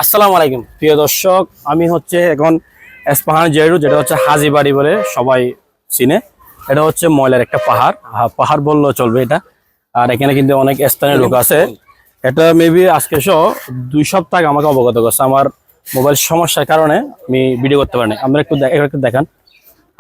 আসসালামু আলাইকুম প্রিয় দর্শক, আমি হচ্ছে এখন এসপাহান জেরু, যেটা হচ্ছে হাজিবাড়ি বলে সবাই চিনে। এটা হচ্ছে ময়লার একটা পাহাড়, পাহাড় বললেও চলবে এটা। আর এখানে কিন্তু অনেক স্থানীয় লোক আছে। এটা মেবি আজকে 2 সপ্তাহ আগে আমাকে অবগত করছে। আমার মোবাইল সমস্যার কারণে আমি ভিডিও করতে পারিনি। আমরা একটু দেখান।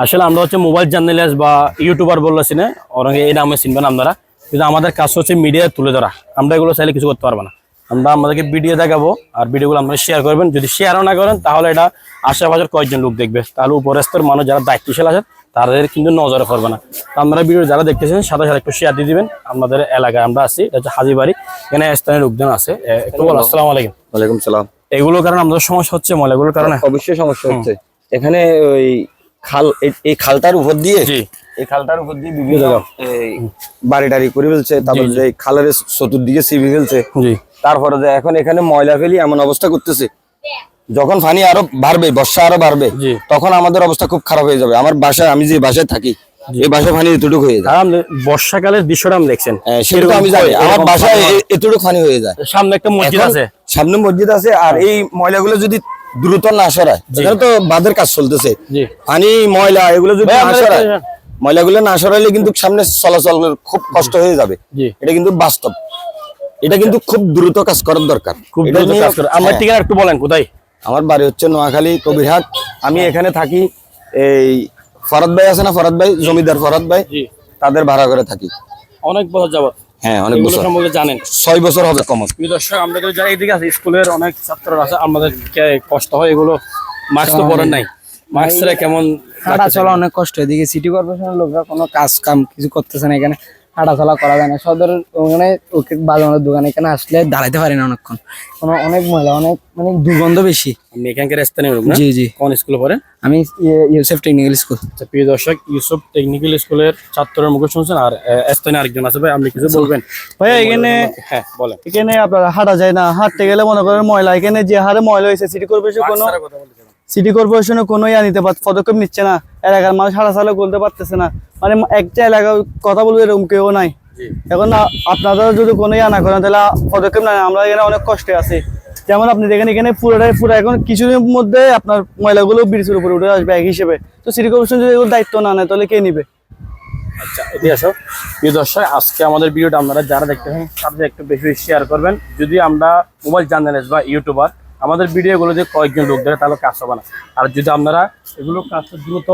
আসলে আমরা হচ্ছে মোবাইল জার্নালিস্ট বা ইউটিউবার বললে চিনে, অনেকে এই নামে চিনবেন আপনারা। কিন্তু আমাদের কাজ হচ্ছে মিডিয়া তুলে ধরা। আমরা এগুলো চাইলে কিছু করতে পারবো না। আমরা আমাদেরকে ভিডিও দেখাবো, আর ভিডিওগুলো আপনারা শেয়ার করবেন। যদি শেয়ারও না করেন তাহলে এটা আশেপাশের কয়েকজন লোক দেখবে, তাহলে উপরস্তর মানুষ যারা দায়িত্বশীল আছেন তাদের কিন্তু নজরে পড়বে না। তো আপনারা ভিডিও যারা দেখতেছেন সাথে সাথে একটু শেয়ার দিয়ে দিবেন। আমাদের এলাকায় আমরা আছি, এটা হচ্ছে হাজিবাড়ি, এখানে স্থানীয় লোকজন আছে। একটু বল। আসসালামু আলাইকুম। ওয়ালাইকুম সালাম। এগুলোর কারণে আমাদের সমস্যা হচ্ছে, ময়লাগুলোর কারণে অবশ্যই সমস্যা হচ্ছে। এখানে ওই খাল, এই খালটার উপর দিয়ে, এই খালটার উপর দিয়ে বিভিন্ন বাড়ি টাড়ি করে ফেলছে, তারপর যে খালের চতুর্দিকে সিবি ফেলছে। তারপরে যে এখন এখানে ময়লা ফেলি এমন অবস্থা করতেছে, যখন পানি আরো বাড়বে, বর্ষা আরো বাড়বে, তখন আমাদের অবস্থা খুব খারাপ হয়ে যাবে। আমার বাসায়, আমি যে বাসায় থাকি, এই বাসায় পানি এতটুকু হয়ে যায়। বর্ষাকালের দৃশ্যটা আমি দেখছেন, সেটা আমি জানি। আমার বাসায় এতটুকু পানি হয়ে যায়। সামনে একটা মসজিদ আছে, সামনে মসজিদ আছে। আর এই ময়লাগুলো যদি দ্রুত না সরায়, এখানে তো বাঁধের কাজ চলতেছে, পানি ময়লা এগুলো যদি না সরায়, ময়লাগুলো না সরাইলে কিন্তু সামনে চলাচল খুব কষ্ট হয়ে যাবে। এটা কিন্তু বাস্তব, এটা কিন্তু খুব দ্রুত কাজ করার দরকার। আমার ঠিকানা একটু বলেন কোথায়? আমার বাড়ি হচ্ছে নোয়াখালী কবিরহাট। আমি এখানে থাকি, এই ফরাদ ভাই আছে না, ফরাদ ভাই, জমিদার ফরাদ ভাই, তাদের ভাড়া করে থাকি অনেক বছর যাবত। হ্যাঁ, অনেক বছর সম্পর্কে জানেন। 6 বছর হবে কম। দর্শক, আমরা যারা এইদিকে আছে, স্কুলের অনেক ছাত্ররা আছে, আমাদের কষ্ট হয় এগুলো। মাস্ক তো পরেন নাই, মাস্ক ছাড়া কেমন হাঁটা চলা অনেক কষ্ট। এদিকে সিটি কর্পোরেশনের লোকরা কোনো কাজ কাম কিছু করতেছে না, এখানে হাঁটা চলা করা যায় না। সদর ওখানে বাজারের দোকানে এখানে আসলে দাঁড়াইতে পারি না অনেকক্ষণ, অনেক ময়লা, অনেক মানে দুর্গন্ধ বেশি। আপনি এখানকার স্থানীয় লোক না? জি জি। কোন স্কুলে পড়েন? আমি ইউসুফ টেকনিক্যাল স্কুল। আচ্ছা প্রিয় দর্শক, ইউসুফ টেকনিক্যাল স্কুলের ছাত্রের মুখে শুনছেন। আর স্থানীয় আরেকজন আছে, ভাই আপনি কিছু বলবেন? ভাইয়া এখানে, হ্যাঁ বলেন। এখানে আপনার হাঁটা যায় না, হাঁটতে গেলে মনে করেন ময়লা। এখানে যে হারে ময়লা হয়েছে, সিটি কর্পোরেশনে কোনো নিতে পদক্ষেপ নিচ্ছে না। এলাকার মানুষ হাঁটা চালা করতে পারতেছে না, মানে একটা এলাকায় কথা বলবে এরকম কেউ নাই। এখন আপনারা যদি কোনো না করেন তাহলে পদক্ষেপ নেয়, আমরা এখানে অনেক কষ্টে আছি। যেমন আপনি দেখেন এখানে পুরো এখন কিছুদিনের মধ্যে আপনার ময়লাগুলো ব্রিজের উপরে উঠে আসবে এক হিসেবে। তো সিটি কর্পোরেশন যদি এগুলো দায়িত্ব না নেয় তাহলে কে নিবে? আচ্ছা এদিকে আসো। প্রিয় দর্শক, আজকে আমাদের ভিডিওটা আপনারা যারা দেখতেছেন তাদের একটু বেশি শেয়ার করবেন। যদি আমরা মোবাইল জার্নালিস্ট বা ইউটিউবার, আমাদের ভিডিওগুলো যে কয়েকজন লোক দেখে তাহলে কাজ হবে না। আর যদি আপনারা এগুলো কাজটা দ্রুত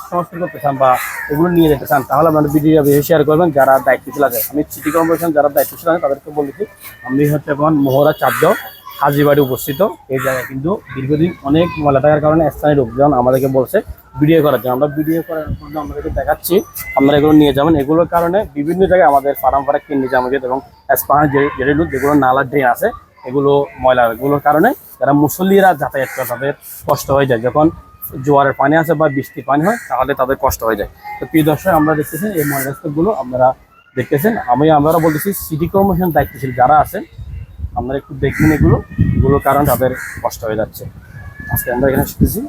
সংস্কার করতে চান বা এগুলো নিয়ে যেতে চান, তাহলে আপনাদের ভিডিও বেশি শেয়ার করবেন যারা দায়িত্বশীল আছে। আমি সিটি কর্পোরেশন যারা দায়িত্বশীল আছে তাদেরকে বলেছি, আমি হচ্ছে এখন মোহরা চাপদাও হাজিবাড়ি উপস্থিত। এই জায়গায় কিন্তু দীর্ঘদিন অনেক ময়লা থাকার কারণে স্থানীয় লোকজন আমাদেরকে বলছে ভিডিও করার জন্য। আমরা ভিডিও করার জন্য আমাদেরকে দেখাচ্ছি, আপনারা এগুলো নিয়ে যাবেন। এগুলোর কারণে বিভিন্ন জায়গায় আমাদের ফারামপাড়া কিন্নি জামুজেদ এবং এসপাহান জেরিলু যেগুলো নালা ড্রেন আছে, এগুলো ময়লাগুলোর কারণে যারা মুসল্লিরা যাতায়াত করে তাদের কষ্ট হয়ে যায়। যখন জোয়ারের পানি আসে বা বৃষ্টির পানি হয় তাহলে তাদের কষ্ট হয়ে যায়। তো প্রিয় দর্শক, আমরা দেখতেছেন এই ময়লাগুলো আপনারা দেখতেছেন। আমরা বলতেছি সিটি কর্পোরেশন দায়িত্বশীল যারা আছেন, আপনারা একটু দেখবেন এগুলোর কারণ তাদের কষ্ট হয়ে যাচ্ছে। আজকে আমরা এখানে শিখেছি।